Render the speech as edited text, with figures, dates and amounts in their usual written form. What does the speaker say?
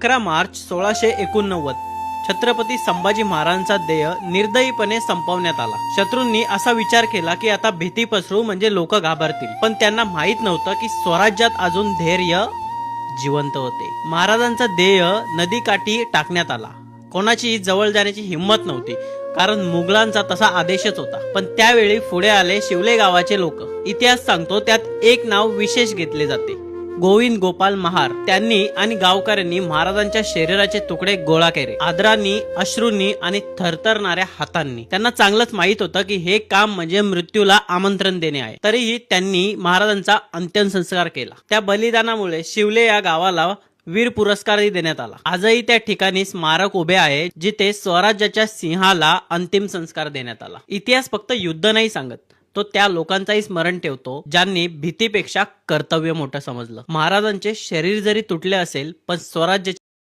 11 मार्च 1689 छत्रपती संभाजी महाराजांचा देह निर्दयीपणे संपवण्यात आला। शत्रूंनी असा विचार केला की आता भीती पसरू म्हणजे लोक घाबरतील, पण त्यांना माहित नव्हतं की स्वराज्यात अजून धैर्य जिवंत होते। महाराजांचा देह नदीकाठी टाकण्यात आला। कोणाची जवळ जाण्याची हिंमत नव्हती, कारण मुघलांचा तसा आदेशच होता। पण त्यावेळी पुढे आले शिवले गावाचे लोक। इतिहास सांगतो त्यात एक नाव विशेष घेतले जाते, गोविंद गोपाल महार। त्यांनी आणि गावकऱ्यांनी महाराजांच्या शरीराचे तुकडे गोळा केले, आदरांनी, अश्रूंनी आणि थरथरणाऱ्या हातांनी। त्यांना चांगलंच माहित होतं की हे काम म्हणजे मृत्यूला आमंत्रण देणे आहे, तरीही त्यांनी महाराजांचा अंत्यसंस्कार केला। त्या बलिदानामुळे शिवले या गावाला वीर पुरस्कारही देण्यात आला। आजही त्या ठिकाणी स्मारक उभे आहे जिथे स्वराज्याच्या सिंहाला अंतिम संस्कार देण्यात आला। इतिहास फक्त युद्ध नाही सांगत, तो त्या लोकांचाही स्मरण ठेवतो ज्यांनी भीतीपेक्षा कर्तव्य मोठं समजलं। महाराजांचे शरीर जरी तुटले असेल, पण स्वराज्याची